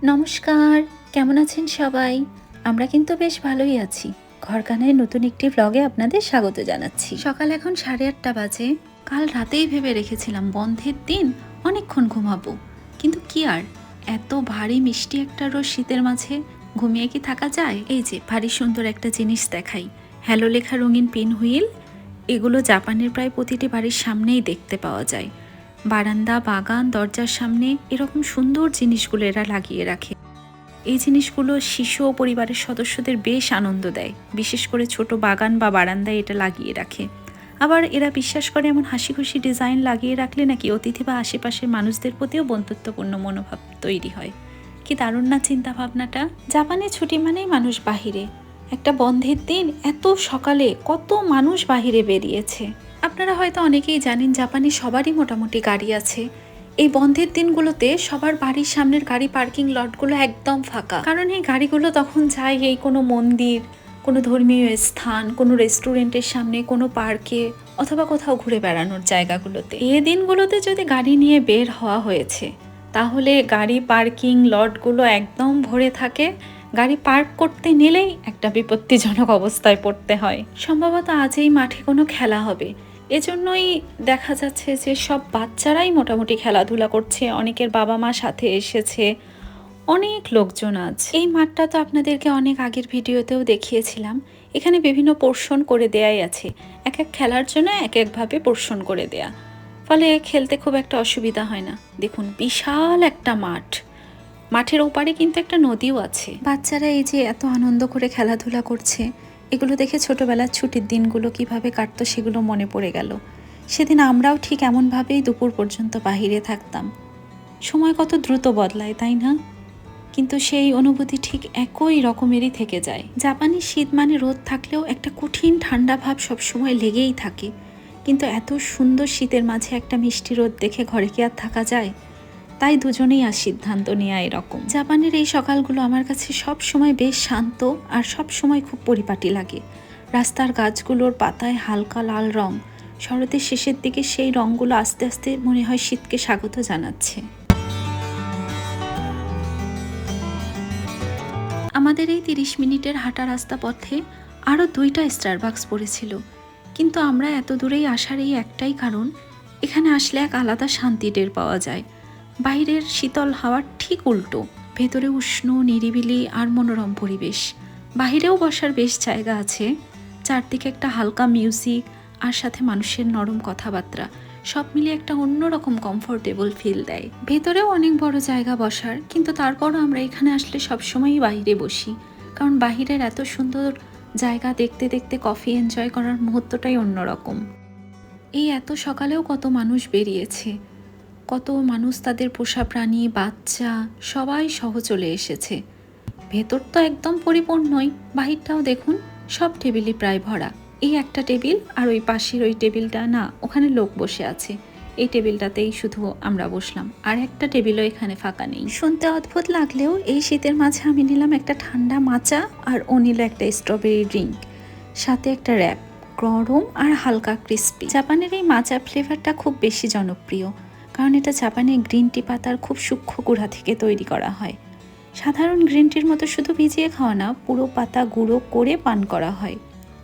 নমস্কার, কেমন আছেন সবাই? আমরা কিন্তু বেশ ভালোই আছি। ঘরখানায় নতুন একটি ব্লগে আপনাদের স্বাগত জানাচ্ছি। সকাল এখন 8:30 বাজে। কাল রাতেই ভেবে রেখেছিলাম বন্ধের দিন অনেকক্ষণ ঘুমাবো, কিন্তু কি আর, এত ভারী মিষ্টি একটা রোজ শীতের মাঝে ঘুমিয়ে কি থাকা যায়? এই যে ভারী সুন্দর একটা জিনিস দেখাই, হ্যালো লেখা রঙিন পিন হুইল। এগুলো জাপানের প্রায় প্রতিটি বাড়ির সামনেই দেখতে পাওয়া যায়। বারান্দা, বাগান, দরজার সামনে এরকম সুন্দর জিনিসগুলো এরা লাগিয়ে রাখে। এই জিনিসগুলো শিশু ও পরিবারের সদস্যদের বেশ আনন্দ দেয়, বিশেষ করে ছোট বাগান বা বারান্দায় এটা লাগিয়ে রাখে। আবার এরা বিশ্বাস করে এমন হাসি খুশি ডিজাইন লাগিয়ে রাখলে নাকি অতিথি বা আশেপাশের মানুষদের প্রতিও বন্ধুত্বপূর্ণ মনোভাব তৈরি হয়। কি দারুণ না চিন্তা ভাবনাটা! জাপানে ছুটি মানেই মানুষ বাহিরে। একটা বন্ধের দিন এত সকালে কত মানুষ বাহিরে বেরিয়েছে। আপনারা হয়তো অনেকেই জানেন জাপানে সবারই মোটামুটি গাড়ি আছে। এই বন্ধের দিনগুলোতে সবার বাড়ির সামনের গাড়ি পার্কিং লটগুলো একদম ফাঁকা, কারণ এই গাড়িগুলো তখন যায় এই কোনো মন্দির, কোনো ধর্মীয় স্থান, কোনো রেস্টুরেন্টের সামনে, কোনো পার্কে অথবা কোথাও ঘুরে বেড়ানোর জায়গাগুলোতে। এই দিনগুলোতে যদি গাড়ি নিয়ে বের হওয়া হয়েছে, তাহলে গাড়ি পার্কিং লটগুলো একদম ভরে থাকে। গাড়ি পার্ক করতে নিলেই একটা বিপত্তিজনক অবস্থায় পড়তে হয়। সম্ভবত আজ এই মাঠে কোনো খেলা হবে, এজন্যই দেখা যাচ্ছে যে সব বাচ্চারাই মোটামুটি খেলাধুলা করছে, অনেকের বাবা মা সাথে এসেছে, অনেক লোকজন আজ। এই মাঠটা তো আপনাদেরকে অনেক আগের ভিডিওতেও দেখিয়েছিলাম। এখানে বিভিন্ন পোর্শন করে দেয়াই আছে, এক এক খেলার জন্য এক একভাবে পোর্শন করে দেয়া, ফলে খেলতে খুব একটা অসুবিধা হয় না। দেখুন, বিশাল একটা মাঠ, মাঠের ওপারে কিন্তু একটা নদীও আছে। বাচ্চারা এই যে এত আনন্দ করে খেলাধুলা করছে, এগুলো দেখে ছোটবেলার ছুটির দিনগুলো কিভাবে কাটতো সেগুলো মনে পড়ে গেল। সেদিন আমরাও ঠিক এমনভাবেই দুপুর পর্যন্ত বাহিরে থাকতাম। সময় কত দ্রুত বদলায়, তাই না? কিন্তু সেই অনুভূতি ঠিক একই রকমেরই থেকে যায়। জাপানি শীত মানে রোদ থাকলেও একটা কঠিন ঠান্ডা ভাব সবসময় লেগেই থাকে। কিন্তু এত সুন্দর শীতের মাঝে একটা মিষ্টি রোদ দেখে ঘরে কি আর থাকা যায়? তাই দুজনেই আর সিদ্ধান্ত নেওয়া এরকম। জাপানের এই সকালগুলো আমার কাছে সব সময় বেশ শান্ত আর সব সময় খুব পরিপাটি লাগে। রাস্তার গাছগুলোর পাতায় হালকা লাল রং, শরতের শেষের দিকে সেই রঙগুলো আস্তে আস্তে মনে হয় শীতকে স্বাগত জানাচ্ছে। আমাদের এই 30 মিনিটের হাঁটা রাস্তা পথে আরও 2টা স্টারবাকস পড়েছিল, কিন্তু আমরা এত দূরেই আসার এই একটাই কারণ, এখানে আসলে এক আলাদা শান্তি টের পাওয়া যায়। বাইরের শীতল হাওয়ার ঠিক উল্টো, ভেতরে উষ্ণ, নিরিবিলি আর মনোরম পরিবেশ। বাহিরেও বসার বেশ জায়গা আছে, চারদিকে একটা হালকা মিউজিক আর সাথে মানুষের নরম কথাবার্তা, সব মিলিয়ে একটা অন্যরকম কমফোর্টেবল ফিল দেয়। ভেতরেও অনেক বড় জায়গা বসার, কিন্তু তারপরও আমরা এখানে আসলে সবসময়ই বাইরে বসি, কারণ বাহিরের এত সুন্দর জায়গা দেখতে দেখতে কফি এনজয় করার মুহূর্তটাই অন্যরকম। এই এত সকালেও কত মানুষ বেরিয়েছে, কত মানুষ তাদের পোষা প্রাণী, বাচ্চা সবাই সহ চলে এসেছে। ভেতর তো একদম পরিপূর্ণই, বাহিরটাও দেখুন, সব টেবিলই প্রায় ভরা। এই একটা টেবিল আর ওই পাশের ওই টেবিলটা না, ওখানে লোক বসে আছে। এই টেবিলটাতেই শুধু আমরা বসলাম, আর একটা টেবিলও এখানে ফাঁকা নেই। শুনতে অদ্ভুত লাগলেও এই শীতের মাঝে আমি নিলাম একটা ঠান্ডা মাচা, আর ও নিল একটা স্ট্রবেরি ড্রিঙ্ক, সাথে একটা র্যাপ, গরম আর হালকা ক্রিস্পি। জাপানের এই মাচা ফ্লেভারটা খুব বেশি জনপ্রিয়, কারণ এটা জাপানে গ্রিন টি পাতার খুব সূক্ষ্ম গুঁড়া থেকে তৈরি করা হয়। সাধারণ গ্রিন টির মতো শুধু ভিজিয়ে খাওয়া না, পুরো পাতা গুঁড়ো করে পান করা হয়,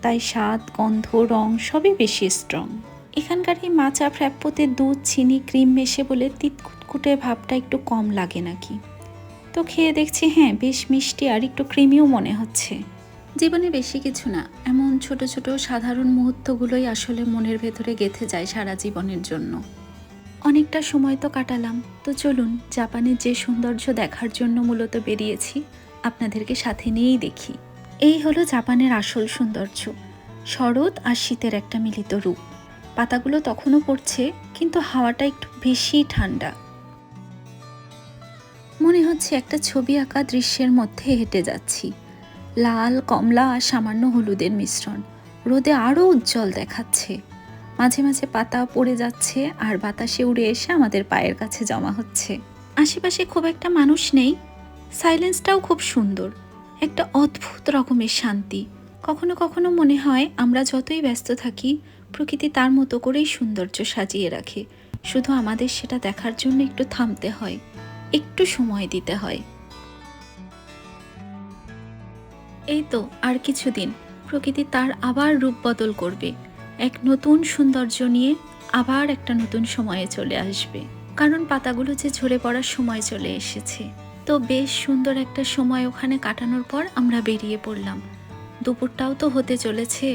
তাই স্বাদ, গন্ধ, রং সবই বেশি স্ট্রং। এখানকার এই মাচা ফ্র্যাপ্পোতে দুধ, চিনি, ক্রিম মেশে বলে তিত কুটকুটে ভাবটা একটু কম লাগে নাকি। তো খেয়ে দেখছি, হ্যাঁ, বেশ মিষ্টি আর একটু ক্রিমিও মনে হচ্ছে। জীবনে বেশি কিছু না, এমন ছোট ছোট সাধারণ মুহূর্তগুলোই আসলে মনের ভেতরে গেঁথে যায় সারা জীবনের জন্য। অনেকটা সময় তো কাটালাম, তো চলুন জাপানের যে সৌন্দর্য দেখার জন্য মূলত বেরিয়েছি আপনাদেরকে সাথে নিয়েই দেখি। এই হলো জাপানের আসল সৌন্দর্য, শরৎ আর শীতের একটা মিলিত রূপ। পাতাগুলো তখনও পড়ছে, কিন্তু হাওয়াটা একটু বেশি ঠান্ডা। মনে হচ্ছে একটা ছবি আঁকা দৃশ্যের মধ্যে হেঁটে যাচ্ছি। লাল, কমলা আর সামান্য হলুদের মিশ্রণ রোদে আরও উজ্জ্বল দেখাচ্ছে। মাঝে মাঝে পাতা পড়ে যাচ্ছে আর বাতাসে উড়ে এসে আমাদের পায়ের কাছে জমা হচ্ছে। আশেপাশে খুব একটা মানুষ নেই, সাইলেন্সটাও খুব সুন্দর, একটা অদ্ভুত রকমের শান্তি। কখনো কখনো মনে হয় আমরা যতই ব্যস্ত থাকি, প্রকৃতি তার মতো করেই সৌন্দর্য সাজিয়ে রাখে, শুধু আমাদের সেটা দেখার জন্য একটু থামতে হয়, একটু সময় দিতে হয়। এই তো আর কিছুদিন প্রকৃতি তার আবার রূপ বদল করবে, এক নতুন সৌন্দর্য নিয়ে আবার একটা নতুন সময়ে চলে আসবে। কারণ পাতাগুলো যে ঝরে পড়ার সময় চলে এসেছে। তো বেশ সুন্দর একটা সময় ওখানে কাটানোর পর আমরা বেরিয়ে পড়লাম। দুপুরটাও তো হতে চলেছে,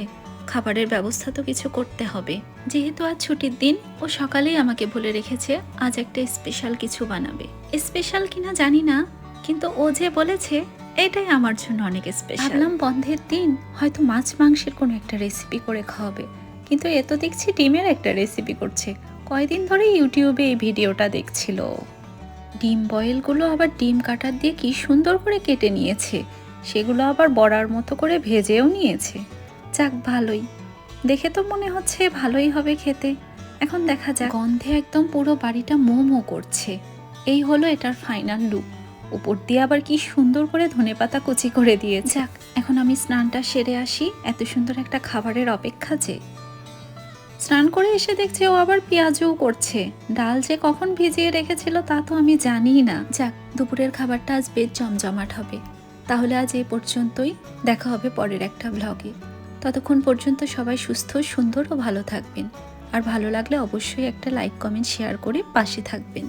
খাবারের ব্যবস্থা তো কিছু করতে হবে। যেহেতু আজ ছুটির দিন, ও সকালেই আমাকে বলে রেখেছে আজ একটা স্পেশাল কিছু বানাবে। স্পেশাল কিনা জানি না, কিন্তু ও যে বলেছে এটাই আমার জন্য অনেক স্পেশাল। ভাবলাম বন্ধের দিন হয়তো মাছ মাংসের কোনো একটা রেসিপি করে খাওয়াবে, কিন্তু এ তো দেখছি ডিমের একটা রেসিপি করছে। কয়দিন ধরে ইউটিউবে এই ভিডিওটা দেখছিল। ডিম বয়েলগুলো আবার ডিম কাটার দিয়ে কি সুন্দর করে কেটে নিয়েছে, সেগুলো আবার বড়ার মতো করে ভেজেও নিয়েছে। যাক ভালোই, দেখে তো মনে হচ্ছে ভালোই হবে খেতে। এখন দেখা যাক। গন্ধে একদম পুরো বাড়িটা মোমো করছে। এই হলো এটার ফাইনাল লুক। উপর দিয়ে আবার কি সুন্দর করে ধনেপাতা কুচি করে দিয়েছে। যাক, এখন আমি স্নানটা সেরে আসি, এত সুন্দর একটা খাবারের অপেক্ষা যে। স্নান করে এসে দেখছি ও আবার পেঁয়াজও করছে। ডাল যে কখন ভিজিয়ে রেখেছিল তা তো আমি জানিই না। যাক, দুপুরের খাবারটা আজ বেশ জমজমাট হবে। তাহলে আজ এই পর্যন্তই, দেখা হবে পরের একটা ব্লগে। ততক্ষণ পর্যন্ত সবাই সুস্থ, সুন্দর ও ভালো থাকবেন। আর ভালো লাগলে অবশ্যই একটা লাইক, কমেন্ট, শেয়ার করে পাশে থাকবেন।